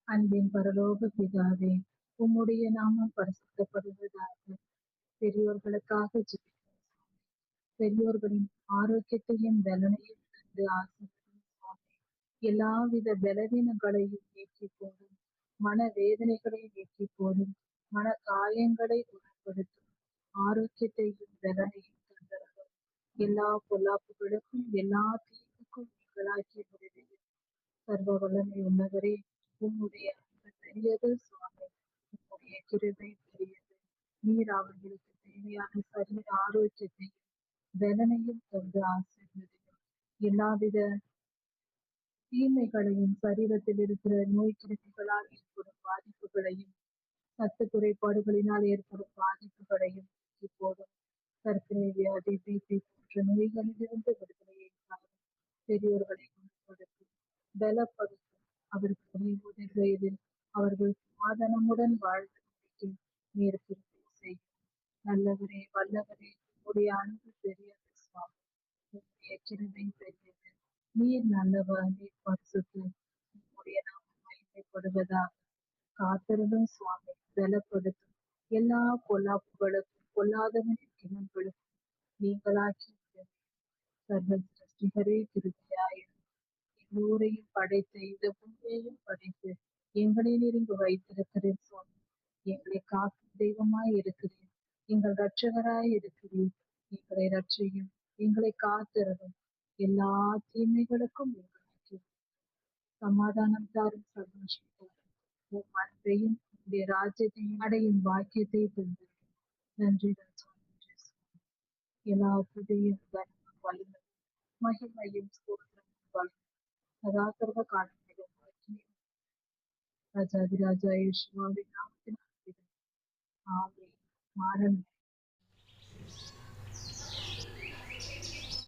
அன்பின் பரலோக பிதாவே, உம்முடைய நாமம் பரிசுத்தப்படுவதாக. பெரியோர்களுக்காக ஜெபிக்கிறோம் சுவாமி. பெரியோர்களின் ஆரோக்கியத்தையும் பலனையும் தந்து ஆசீர்வதியும் சுவாமி. எல்லாவித பலவீனங்களையும் நீக்கி போடும், மன வேதனைகளை நீக்கி போடும், மன காயங்களை குணப்படுத்தும், ஆரோக்கியத்தையும் பலனையும் தந்தரவும். எல்லா பொல்லாப்புகளுக்கும் எல்லா தீங்குக்கும் நீங்களாக்கி விடுவீர். சர்வ வல்லமை உள்ளவரே, உம்முடைய அன்பு பெரியது சுவாமி. உம்முடைய கிருபை பெரியது. நீர் அவர்களுக்கு தேவையான சரீர ஆரோக்கியத்தையும் பலனையும் தந்து ஆசீர்வதியும். எல்லாவித தீமைகளையும், சரீரத்தில் இருக்கிற நோய் கிருமிகளால் ஏற்படும் பாதிப்புகளையும், சத்து குறைபாடுகளினால் ஏற்படும் பாதிப்புகளையும் நீக்கி போடும். சர்க்கரை வியாதி, பிபி போன்ற நோய்களிலிருந்து விடுதலையை தாரும். பெரியோர்களை குணப்படுத்தும், பலப்படுத்தும். அவர்களுடைய உதவி வயதில் அவர்கள் சமாதானமுடன் வாழ்ந்து முடிக்கும் நீர் கிருபை செய்யும். நல்லவரே, வல்லவரே, உம்முடைய அன்பு பெரியது சுவாமி. உம்முடைய கிருபை பெரியது. நீர் நல்லவர், நீர் பரிசுத்தர். உம்முடைய நாமம் மகிமைப்படுவதாக. காத்திருந்தும் சுவாமி, பலப்படுத்தும். எல்லா பொல்லாப்புகளுக்கும் பொல்லாதவனின் கிணங்களுக்கும் நீங்களாக்கி விடுவீர். சர்வ சிருஷ்டிகரே கிருபையாயிரும். எல்லோரையும் படைத்து இந்த பூமியையும் படைத்து எங்களை நீர் இங்கு வைத்திருக்கிறேன் சுவாமி. எங்களை காக்கும் தெய்வமாய் இருக்கிறேன். எங்கள் இரட்சகராய் இருக்கிறேன். எங்களை ரட்சியும், எங்களை காத்திரவும். எல்லா தீமைகளுக்கும் நீங்களாக்கி சமாதானம் தாரும், சந்தோஷம் தாரும். உம் அன்பையும் உங்களுடைய ராஜ்யத்தையும் அடையும் பாக்கியத்தை தந்திருக்கும். நன்றி ராஜா, நன்றி சுவாமி. எல்லா புதியும் கனமும் வல்லமையும் மகிமையும் ஸ்தோத்திரமும் வல்லமையும் சதா சர்வ காலங்களிலும் ராஜாதிராஜா இயேசுவின் நாமத்தில் ஆமென். ஆமென். மாறன்